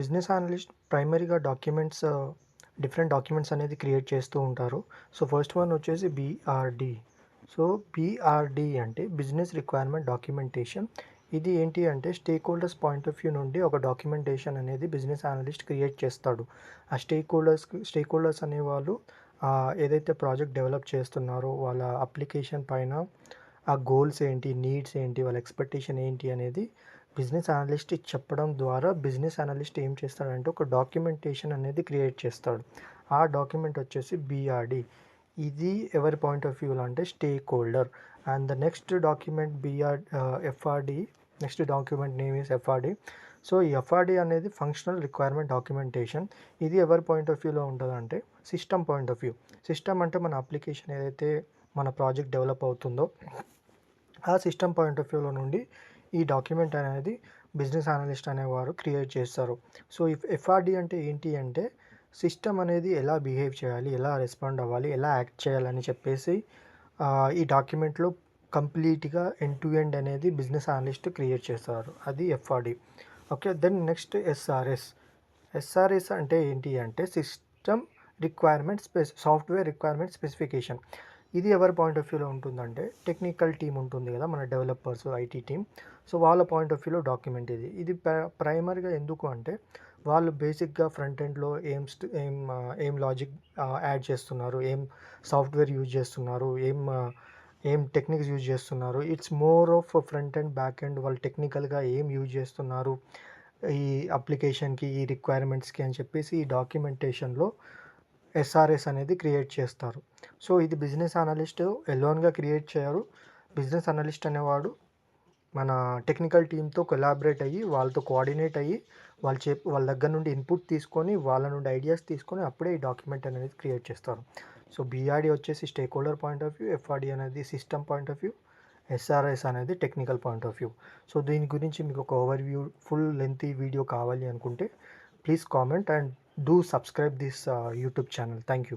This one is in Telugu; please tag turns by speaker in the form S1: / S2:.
S1: బిజినెస్ అనలిస్ట్ ప్రైమరీగా డిఫరెంట్ డాక్యుమెంట్స్ అనేది క్రియేట్ చేస్తూ ఉంటారు. సో, ఫస్ట్ వన్ వచ్చేసి బీఆర్‌డి. సో, బీఆర్‌డి అంటే బిజినెస్ రిక్వైర్మెంట్ డాక్యుమెంటేషన్. ఇది ఏంటి అంటే stake holders point of view నుండి ఒక డాక్యుమెంటేషన్ అనేది బిజినెస్ అనలిస్ట్ క్రియేట్ చేస్తాడు. ఆ స్టేక్ హోల్డర్స్ అనేవాళ్ళు ఏదైతే ప్రాజెక్ట్ డెవలప్ చేస్తున్నారో వాళ్ళ అప్లికేషన్ పైన ఆ గోల్స్ ఏంటి, నీడ్స్ ఏంటి, వాళ్ళ ఎక్స్‌పెక్టేషన్ ఏంటి అనేది బిజినెస్ అనలిస్ట్ చెప్పడం ద్వారా బిజినెస్ అనలిస్ట్ ఏం చేస్తాడంటే ఒక డాక్యుమెంటేషన్ అనేది క్రియేట్ చేస్తాడు. ఆ డాక్యుమెంట్ వచ్చేసి బీఆర్‌డి. ఇది ఎవరి పాయింట్ ఆఫ్ వ్యూలో అంటే stakeholder. And the next document FRD. Next document name is FRD. So, ఈ ఎఫ్ఆర్‌డి అనేది ఫంక్షనల్ రిక్వైర్మెంట్ డాక్యుమెంటేషన్. ఇది ఎవరి పాయింట్ ఆఫ్ వ్యూలో ఉంటదంటే system point of view. System అంటే మన అప్లికేషన్ ఏదైతే మన ప్రాజెక్ట్ డెవలప్ అవుతుందో ఆ సిస్టమ్ పాయింట్ ఆఫ్ వ్యూలో నుండి ఈ డాక్యుమెంట్ అనేది బిజినెస్ అనలిస్ట్ అనేవారు క్రియేట్ చేస్తారు. సో, ఎఫ్ఆర్‌డి అంటే ఏంటి అంటే సిస్టమ్ అనేది ఎలా బిహేవ్ చేయాలి, ఎలా రెస్పాండ్ అవ్వాలి, ఎలా యాక్ట్ చేయాలని చెప్పేసి ఈ డాక్యుమెంట్‌లో కంప్లీట్‌గా ఎండ్ టు ఎండ్ అనేది బిజినెస్ అనలిస్ట్ క్రియేట్ చేస్తారు. అది FRD. Okay. Then next SRS. SRS అంటే ఏంటి అంటే సాఫ్ట్‌వేర్ రిక్వైర్మెంట్ స్పెసిఫికేషన్. ఇది ఎవరి పాయింట్ ఆఫ్ వ్యూలో ఉంటుందంటే టెక్నికల్ టీమ్ ఉంటుంది కదా! మన డెవలపర్స్, ఐటీ టీమ్. సో, వాళ్ళ పాయింట్ ఆఫ్ వ్యూలో డాక్యుమెంట్ ఇది. ఇది ప్రైమరీగా ఎందుకు అంటే వాళ్ళు బేసిక్‌గా ఫ్రంట్ ఎండ్‌లో ఏం లాజిక్ యాడ్ చేస్తున్నారు, ఏం సాఫ్ట్‌వేర్ యూజ్ చేస్తున్నారు, ఏం టెక్నిక్స్ యూజ్ చేస్తున్నారు. It's more of front end, back end వాళ్ళు టెక్నికల్‌గా ఏం యూజ్ చేస్తున్నారు ఈ అప్లికేషన్‌కి, ఈ రిక్వైర్మెంట్స్‌కి అని చెప్పేసి ఈ డాక్యుమెంటేషన్‌లో ఎస్ఆర్‌ఎస్ అనేది క్రియేట్ చేస్తారు. సో, ఇది బిజినెస్ అనలిస్ట్ ఎలోన్‌గా క్రియేట్ చేయరు. బిజినెస్ అనలిస్ట్ అనేవాడు మన టెక్నికల్ టీమ్‌తో కొలాబరేట్ అయ్యి, వాళ్ళతో కోఆర్డినేట్ అయ్యి, వాళ్ళ దగ్గర నుండి ఇన్పుట్ తీసుకొని, వాళ్ళ నుండి ఐడియాస్ తీసుకొని అప్పుడే ఈ డాక్యుమెంట్ అనేది క్రియేట్ చేస్తారు. సో, బీఆర్‌డి వచ్చేసి stakeholder point of view, FRD అనేది system point of view, SRS అనేది technical point of view. So, దీని గురించి మీకు ఒక ఫుల్ లెంతీ వీడియో కావాలి అనుకుంటే please comment and do subscribe this YouTube channel. Thank you.